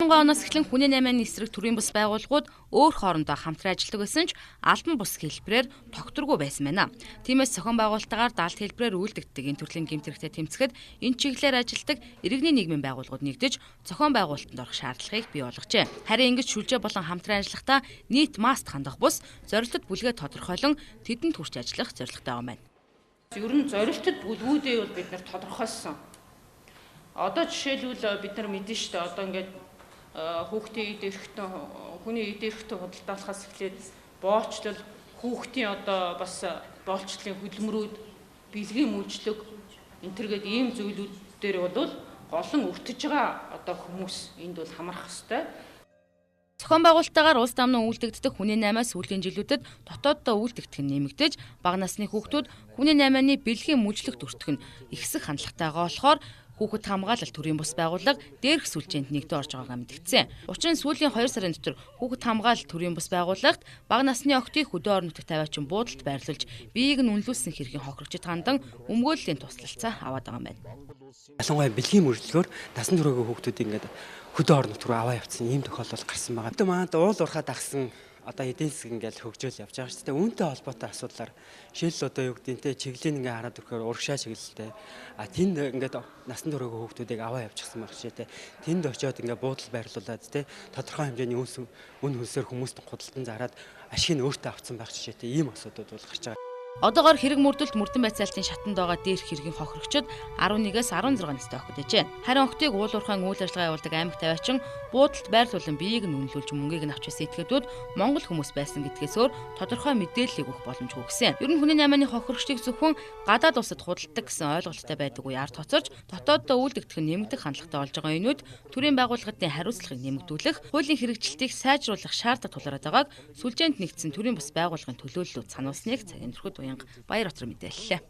Оноос эхлэн хүний наймааны эсрэг төрийн бус байгууллагууд өөр хоорондоо хамтран ажилладаг байсан ч албан бус хэлбэрээр тогтворгүй байсан байна. Тиймээс зохион байгуулалтаар даалт хэлбэрээр үйлдэгддэг энэ төрлийн гэмт хэрэгтээ тэмцэхэд энэ чиглэлээр ажилладаг иргэний нийгмийн байгууллагууд нэгдэж зохион байгуулалтанд орох шаардлагыг бий болгожээ. Харин ингэж шүлжээ болон хамтран ажиллахдаа нийт масст хандах бус зорилтод бүлгээ тодорхойлон тэдэнд хүрч ажиллах зорилготой байгаа юм байна. Ер нь зорилтод бүлгүүдээ бол бид нар тодорхойлсон. Одоо жишээлбэл бид нар мэдэн шүү дээ. Одоо ингээд хүүхдийн эд эрхтэн хүний эд эрхтэн худалдаалахаас эхлээд боолчлол хүүхдийн одоо бас боолчлолын хөдөлмөрүүд бэлгийн мүйжлэг энтергээд ийм зүйлүүд дээр бол голон өртөж байгаа одоо хүмүүс энд бол хамрах ёстой. Зохион байгуулалтаагаар улс дамнан үйлдэгддэг хүний наймаас сүүлийн жилүүдэд дотооддоо үйлдэгдэх нь нэмэгдэж, бага насны хүүхдүүд хүний наймааны бэлгийн мүйжлэгт өртөх нь ихсэх хандлагатайгаа болохоор хүүхэд хамгаалалт төрийн бус байгууллага дээрх сүлжээнд нэгдэж орж байгаагаа мэдгдсэн. Учир нь сүүлийн 2 сарын дотор хүүхэд хамгаалалт төрийн бус байгууллагт бага насны охтыг хөдөө орон нутагт тавиачин буудалд байрлуулж биеийг нь үнэлүүлсэн хэргийн хохирогчд хандан өмгөөллийн туслалцаа аваад байгаа юм байна. Ялангуяа бэлгийн мөржлөөр насан туршийн хүүхдүүд ингээд хөдөө орон нутг руу аваа явцсан ийм тохиолдол гарсан байгаа. Бид маань уул уурхаа дагсан одоо эдийн засаг ингээл хөгжөөл явж байгаа шүү дээ. Үүнтэй холбоотой асуудлаар жишээл одоо юу гэдэг нь чиглэлийн ингээ хараад өгөхөөр урагшаа чиглэлтэй. Тэнд ингээд насан туршийн хүүхдүүдийг аваа явчихсан байх шээ. Тэнд очиод ингээ буудал байрлуулад тодорхой хэмжээний үн хөлсөөр хүмүүст худалдан зараад ашиг нь өөртөө авцсан байх шээ. Ийм асуудууд бол гарч байгаа. Одоогоор хэрэг мөрдөлт мөрдөн байцаалтын шатанд байгаа дээрх хэргийн хохирогчид 11-ээс 16 настай охид дэжээ. Харин охтыг уул уурхайн үйл ажиллагаа явуулдаг аймаг тавиачин буудалд байрлуулан биеийг нь үнэлүүлж мөнгийг нь авч байсан этгээдүүд Монгол хүмүүс байсан гэдгээс өөр тодорхой мэдээллийг өгөх боломжгүй гисэн. Ер нь хүний наймааны хохирогчдыг зөвхөн гадаад улсад худалдаг гэсэн ойлголттой байдаг үеэр тоцорч дотооддоо үйлдэгдэх нь нэмэгдэх хандлагатай болж байгаа юмнууд төрийн байгууллагын хариуцлагыг нэмэгдүүлэх, хуулийн хэрэгжилтийг сайжруулах шаардлага тулгараад байгааг сүлжээнд нэгдсэн төрийн бус байгууллагын төлөөллүүд сануулсныг цагийн төрхөд Баяр Батар мэдээллээ.